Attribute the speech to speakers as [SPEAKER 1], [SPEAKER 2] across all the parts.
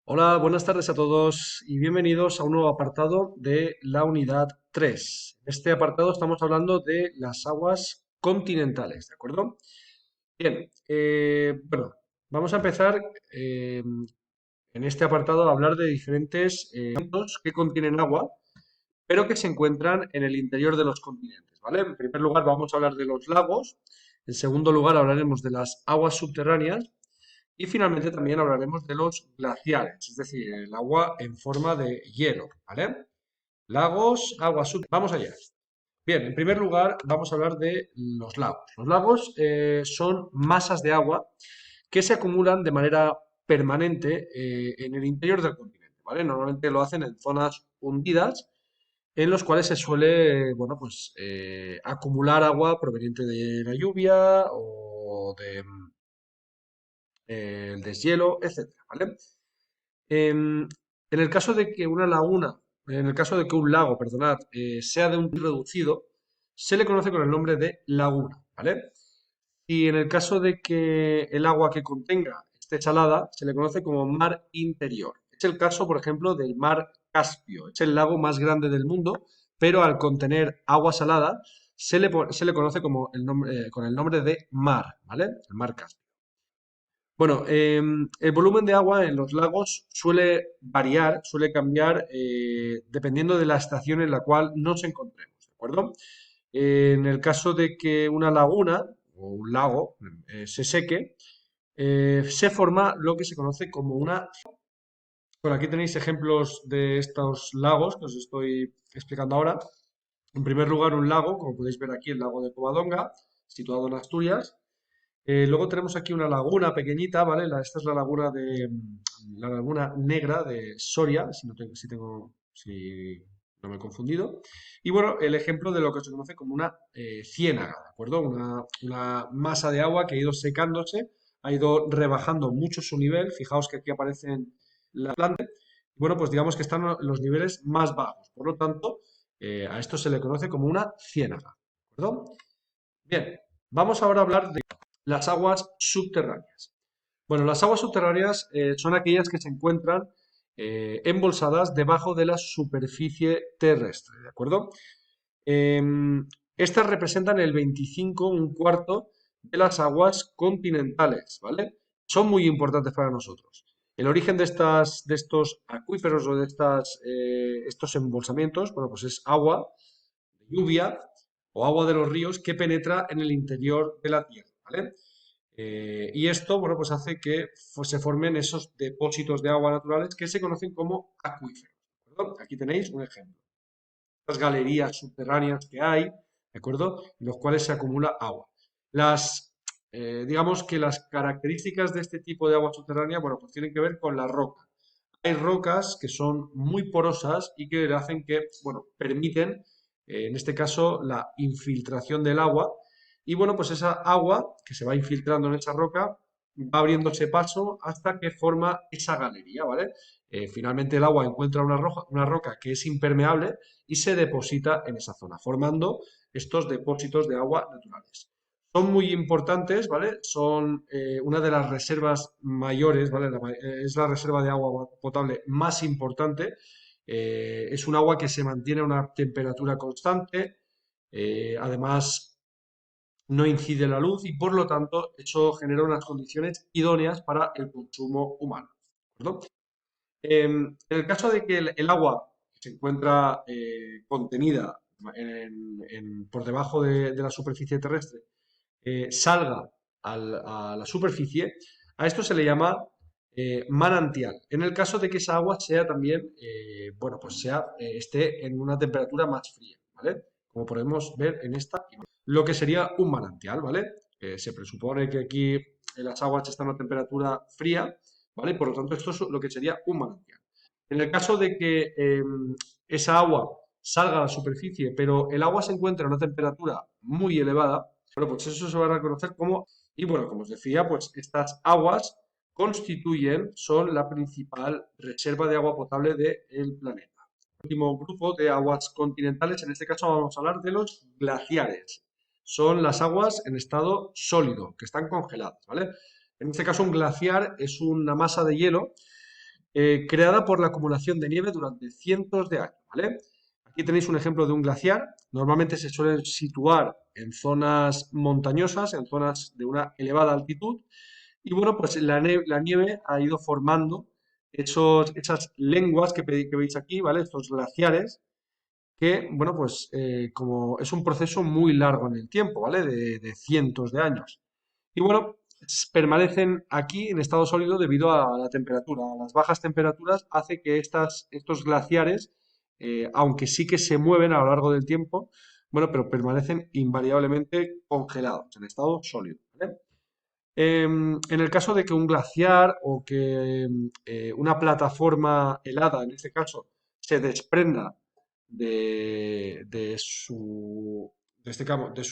[SPEAKER 1] Hola, buenas tardes a todos y bienvenidos a un nuevo apartado de la unidad 3. En este apartado estamos hablando de las aguas continentales, ¿de acuerdo? Bien, bueno, vamos a empezar en este apartado a hablar de diferentes elementos que contienen agua, pero que se encuentran en el interior de los continentes, ¿vale? En primer lugar vamos a hablar de los lagos, en segundo lugar hablaremos de las aguas subterráneas y finalmente también hablaremos de los glaciares, es decir, el agua en forma de hielo, ¿vale? Lagos, agua sub... Vamos allá. Bien, en primer lugar vamos a hablar de los lagos. Los lagos son masas de agua que se acumulan de manera permanente en el interior del continente, ¿vale? Normalmente lo hacen en zonas hundidas en los cuales se suele, bueno, pues acumular agua proveniente de la lluvia o de el deshielo, etcétera, ¿vale? En el caso de que una laguna, en el caso de que un lago, perdonad, sea de un reducido, se le conoce con el nombre de laguna, ¿vale? Y en el caso de que el agua que contenga esté salada, se le conoce como mar interior. Es el caso, por ejemplo, del mar Caspio. Es el lago más grande del mundo, pero al contener agua salada, se le conoce como con el nombre de mar, ¿vale? El mar Caspio. Bueno, el volumen de agua en los lagos suele variar, suele cambiar dependiendo de la estación en la cual nos encontremos, ¿de acuerdo? En el caso de que una laguna o un lago se seque, se forma lo que se conoce como una... Bueno, aquí tenéis ejemplos de estos lagos que os estoy explicando ahora. En primer lugar, un lago, como podéis ver aquí, el lago de Covadonga, situado en Asturias. Luego tenemos aquí una laguna pequeñita, ¿vale? Esta es la laguna de la laguna negra de Soria, si no me he confundido. Y bueno, el ejemplo de lo que se conoce como una ciénaga, ¿de acuerdo? Una masa de agua que ha ido secándose, ha ido rebajando mucho su nivel. Fijaos que aquí aparecen las plantas. Bueno, pues digamos que están los niveles más bajos. Por lo tanto, a esto se le conoce como una ciénaga, ¿de acuerdo? Bien, vamos ahora a hablar de las aguas subterráneas. Bueno, las aguas subterráneas son aquellas que se encuentran embolsadas debajo de la superficie terrestre, ¿de acuerdo? Estas representan el 25, un cuarto de las aguas continentales, ¿vale? Son muy importantes para nosotros. El origen de estos acuíferos o de estos embolsamientos, bueno, pues es agua, lluvia o agua de los ríos que penetra en el interior de la tierra, ¿vale? Y esto, bueno, pues hace que se formen esos depósitos de agua naturales que se conocen como acuíferos, ¿de acuerdo? Aquí tenéis un ejemplo. Las galerías subterráneas que hay, ¿de acuerdo? En los cuales se acumula agua. Digamos que las características de este tipo de agua subterránea, bueno, pues tienen que ver con la roca. Hay rocas que son muy porosas y que hacen que, bueno, permiten, en este caso, la infiltración del agua. Y bueno, pues esa agua que se va infiltrando en esa roca va abriéndose paso hasta que forma esa galería, ¿vale? Finalmente el agua encuentra una roca que es impermeable y se deposita en esa zona, formando estos depósitos de agua naturales. Son muy importantes, ¿vale? Son una de las reservas mayores, ¿vale? Es la reserva de agua potable más importante. Es un agua que se mantiene a una temperatura constante. Además, no incide la luz y por lo tanto eso genera unas condiciones idóneas para el consumo humano. ¿De acuerdo? En el caso de que el agua se encuentra contenida por debajo de la superficie terrestre salga a la superficie, a esto se le llama manantial. En el caso de que esa agua sea también, bueno, pues esté en una temperatura más fría, ¿vale? Como podemos ver en esta imagen. Lo que sería un manantial, ¿vale? Se presupone que aquí las aguas están a una temperatura fría, ¿vale? Por lo tanto, esto es lo que sería un manantial. En el caso de que esa agua salga a la superficie, pero el agua se encuentra a una temperatura muy elevada, bueno, pues eso se va a reconocer como, y bueno, como os decía, pues estas aguas son la principal reserva de agua potable del planeta. Último grupo de aguas continentales, en este caso vamos a hablar de los glaciares. Son las aguas en estado sólido, que están congeladas, ¿vale? En este caso un glaciar es una masa de hielo creada por la acumulación de nieve durante cientos de años, ¿vale? Aquí tenéis un ejemplo de un glaciar. Normalmente se suele situar en zonas montañosas, en zonas de una elevada altitud. Y bueno, pues la nieve ha ido formando esas lenguas que veis aquí, ¿vale? Estos glaciares, que, bueno, pues como es un proceso muy largo en el tiempo, ¿vale? De cientos de años. Y bueno, permanecen aquí en estado sólido debido a la temperatura. A las bajas temperaturas hace que estos glaciares, aunque sí que se mueven a lo largo del tiempo, bueno, pero permanecen invariablemente congelados en estado sólido, ¿vale? En el caso de que un glaciar o que una plataforma helada, en este caso, se desprenda de su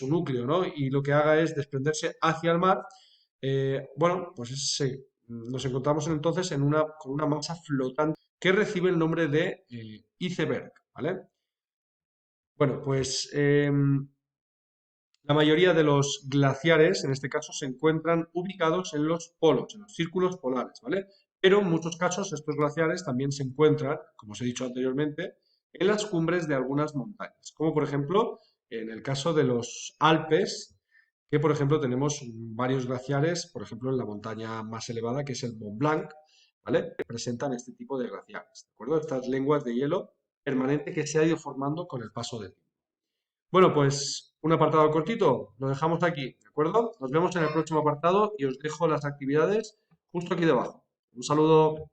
[SPEAKER 1] núcleo, ¿no? Y lo que haga es desprenderse hacia el mar, bueno, pues nos encontramos entonces con una masa flotante que recibe el nombre de iceberg, ¿vale? Bueno, pues la mayoría de los glaciares, en este caso, se encuentran ubicados en los polos, en los círculos polares, ¿vale? Pero en muchos casos estos glaciares también se encuentran, como os he dicho anteriormente, en las cumbres de algunas montañas, como por ejemplo en el caso de los Alpes, que por ejemplo tenemos varios glaciares, por ejemplo en la montaña más elevada, que es el Mont Blanc, ¿vale? Que presentan este tipo de glaciares, ¿de acuerdo? Estas lenguas de hielo permanente que se ha ido formando con el paso del tiempo. Bueno, pues un apartado cortito, lo dejamos aquí, ¿de acuerdo? Nos vemos en el próximo apartado y os dejo las actividades justo aquí debajo. Un saludo.